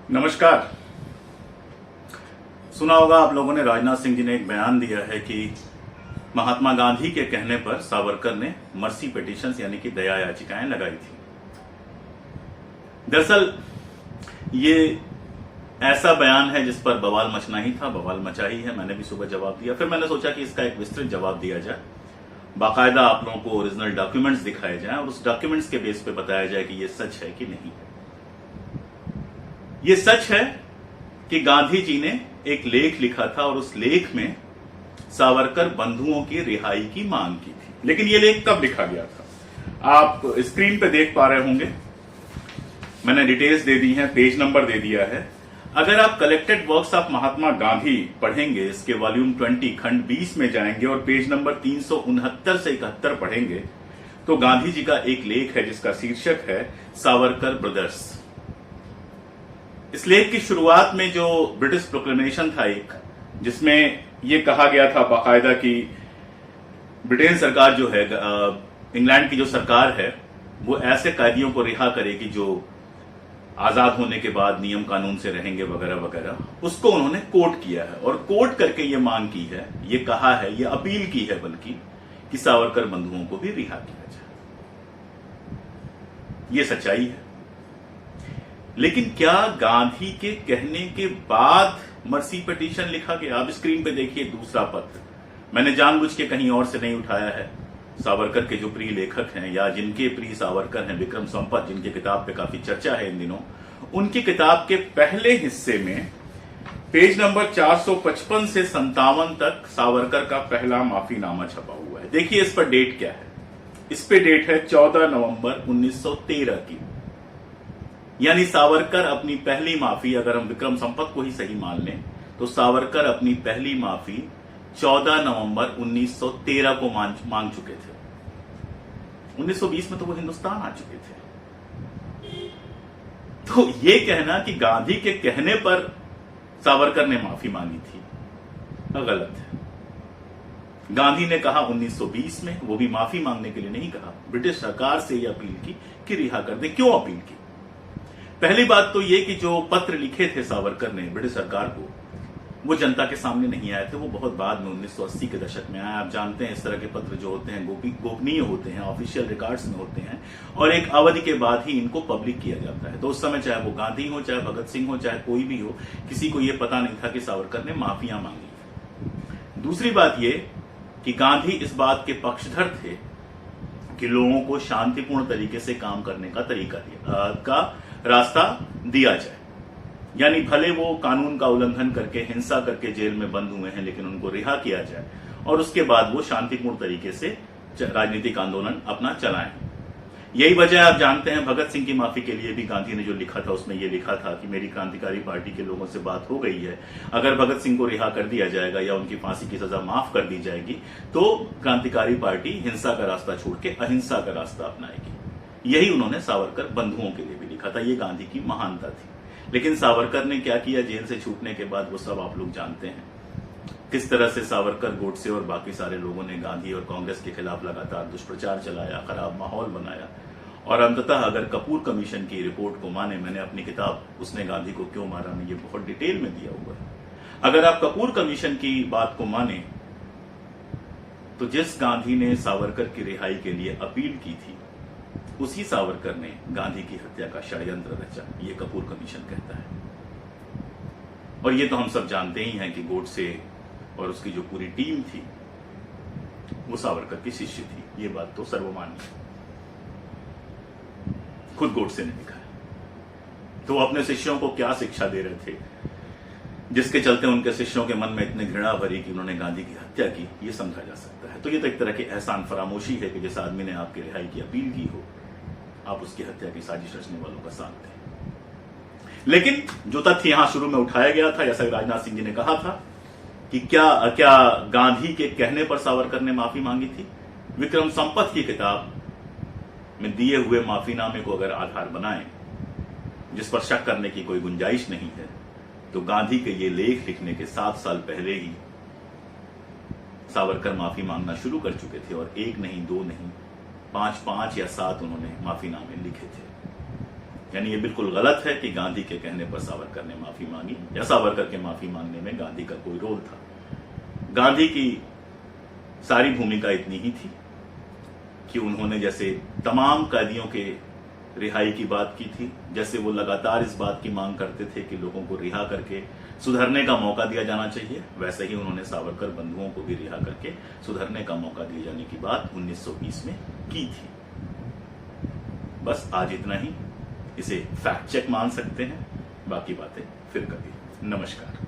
नमस्कार। सुना होगा आप लोगों ने, राजनाथ सिंह जी ने एक बयान दिया है कि महात्मा गांधी के कहने पर सावरकर ने मर्सी पिटीशंस यानी कि दया याचिकाएं लगाई थी। दरअसल ये ऐसा बयान है जिस पर बवाल मचना ही था, बवाल मचा ही है। मैंने भी सुबह जवाब दिया, फिर मैंने सोचा कि इसका एक विस्तृत जवाब दिया जाए, बाकायदा आप लोगों को ओरिजिनल डॉक्यूमेंट्स दिखाए जाएं और उस डॉक्यूमेंट्स के बेस पे बताया जाए कि ये सच है कि नहीं। ये सच है कि गांधी जी ने एक लेख लिखा था और उस लेख में सावरकर बंधुओं की रिहाई की मांग की थी। लेकिन ये लेख कब लिखा गया था, आप स्क्रीन पे देख पा रहे होंगे। मैंने डिटेल्स दे दी हैं, पेज नंबर दे दिया है। अगर आप collected works of Mahatma Gandhi पढ़ेंगे, इसके वॉल्यूम 20 खंड 20 में जाएंगे और पेज नंबर 369 से 71 पढ़ेंगे तो गांधी जी का एक लेख है जिसका शीर्षक है सावरकर ब्रदर्स। इस लेख की शुरुआत में जो ब्रिटिश प्रोक्लेमेशन था एक, जिसमें यह कहा गया था बाकायदा कि ब्रिटेन सरकार जो है, इंग्लैंड की जो सरकार है, वो ऐसे कैदियों को रिहा करेगी जो आजाद होने के बाद नियम कानून से रहेंगे वगैरह वगैरह। उसको उन्होंने कोट किया है और कोट करके ये मांग की है, ये कहा है, ये अपील की है बल्कि कि सावरकर बंधुओं को भी रिहा किया जाए। ये सच्चाई है। लेकिन क्या गांधी के कहने के बाद मर्सी पिटीशन लिखा गया? आप स्क्रीन पे देखिए दूसरा पत्र। मैंने जानबूझ के कहीं और से नहीं उठाया है। सावरकर के जो प्रिय लेखक हैं या जिनके प्रिय सावरकर हैं, विक्रम संपत, जिनकी किताब पे काफी चर्चा है इन दिनों, उनकी किताब के पहले हिस्से में पेज नंबर 455 से 57 तक सावरकर का पहला माफीनामा छपा हुआ है। देखिए इस पर डेट क्या है। इस पे डेट है 14 नवंबर 1913 की। यानी सावरकर अपनी पहली माफी, अगर हम विक्रम संपत को ही सही मान लें, तो सावरकर अपनी पहली माफी 14 नवंबर 1913 को मांग चुके थे। 1920 में तो वो हिंदुस्तान आ चुके थे। तो ये कहना कि गांधी के कहने पर सावरकर ने माफी मांगी थी, गलत है। गांधी ने कहा 1920 में, वो भी माफी मांगने के लिए नहीं कहा, ब्रिटिश सरकार से यह अपील की कि रिहा कर दे। क्यों अपील की? पहली बात तो ये कि जो पत्र लिखे थे सावरकर ने ब्रिटिश सरकार को, वो जनता के सामने नहीं आए थे। वो बहुत बाद में 1980 के दशक में आए। आप जानते हैं इस तरह के पत्र जो होते हैं गोपनीय होते हैं, ऑफिशियल रिकॉर्ड्स में होते हैं और एक अवधि के बाद ही इनको पब्लिक किया जाता है। तो उस समय चाहे वो गांधी हो, चाहे भगत सिंह हो, चाहे कोई भी हो, किसी को यह पता नहीं था कि सावरकर ने माफियां मांगी। दूसरी बात यह कि गांधी इस बात के पक्षधर थे कि लोगों को शांतिपूर्ण तरीके से काम करने का तरीका रास्ता दिया जाए। यानी भले वो कानून का उल्लंघन करके, हिंसा करके जेल में बंद हुए हैं, लेकिन उनको रिहा किया जाए और उसके बाद वो शांतिपूर्ण तरीके से राजनीतिक आंदोलन अपना चलाएं। यही वजह आप जानते हैं, भगत सिंह की माफी के लिए भी गांधी ने जो लिखा था उसमें यह लिखा था कि मेरी क्रांतिकारी पार्टी के लोगों से बात हो गई है, अगर भगत सिंह को रिहा कर दिया जाएगा या उनकी फांसी की सजा माफ कर दी जाएगी तो क्रांतिकारी पार्टी हिंसा का रास्ता छोड़ के अहिंसा का रास्ता अपनाएगी। यही उन्होंने सावरकर बंधुओं के लिए भी लिखा था। ये गांधी की महानता थी। लेकिन सावरकर ने क्या किया जेल से छूटने के बाद, वो सब आप लोग जानते हैं। किस तरह से सावरकर, गोडसे और बाकी सारे लोगों ने गांधी और कांग्रेस के खिलाफ लगातार दुष्प्रचार चलाया, खराब माहौल बनाया और अंततः अगर कपूर कमीशन की रिपोर्ट को माने, मैंने अपनी किताब उसने गांधी को क्यों मारा में ये बहुत डिटेल में दिया हुआ है। अगर आप कपूर कमीशन की बात को माने तो जिस गांधी ने सावरकर की रिहाई के लिए अपील की थी, उसी सावरकर ने गांधी की हत्या का षड्यंत्र रचा, ये कपूर कमीशन कहता है। और ये तो हम सब जानते ही हैं कि गोडसे और उसकी जो पूरी टीम थी वो सावरकर की शिष्य थी। ये बात तो सर्वमान्य है, खुद गोडसे ने लिखा है। तो वो अपने शिष्यों को क्या शिक्षा दे रहे थे जिसके चलते उनके शिष्यों के मन में इतनी घृणा भरी कि उन्होंने गांधी की हत्या की, ये समझा जा सकता है। तो ये तो एक तरह की एहसान फरामोशी है कि जिस आदमी ने आपकी रिहाई की अपील की हो, आप उसकी हत्या की साजिश रचने वालों का साथ थे। लेकिन जो तथ्य यहां शुरू में उठाया गया था, जैसा राजनाथ सिंह जी ने कहा था कि क्या गांधी के कहने पर सावरकर ने माफी मांगी थी? विक्रम संपत की किताब में दिए हुए माफीनामे को अगर आधार बनाएं, जिस पर शक करने की कोई गुंजाइश नहीं है, तो गांधी के ये लेख लिखने के 7 साल पहले ही सावरकर माफी मांगना शुरू कर चुके थे और 1 नहीं, 2 नहीं, 5 या 7 उन्होंने माफीनामे लिखे थे। यानी ये बिल्कुल गलत है कि गांधी के कहने पर सावरकर ने माफी मांगी या सावरकर के माफी मांगने में गांधी का कोई रोल था। गांधी की सारी भूमिका इतनी ही थी कि उन्होंने जैसे तमाम कैदियों के रिहाई की बात की थी, जैसे वो लगातार इस बात की मांग करते थे कि लोगों को रिहा करके सुधरने का मौका दिया जाना चाहिए, वैसे ही उन्होंने सावरकर बंधुओं को भी रिहा करके सुधरने का मौका दिए जाने की बात 1920 में की थी। बस आज इतना ही। इसे फैक्ट चेक मान सकते हैं, बाकी बातें फिर कभी। नमस्कार।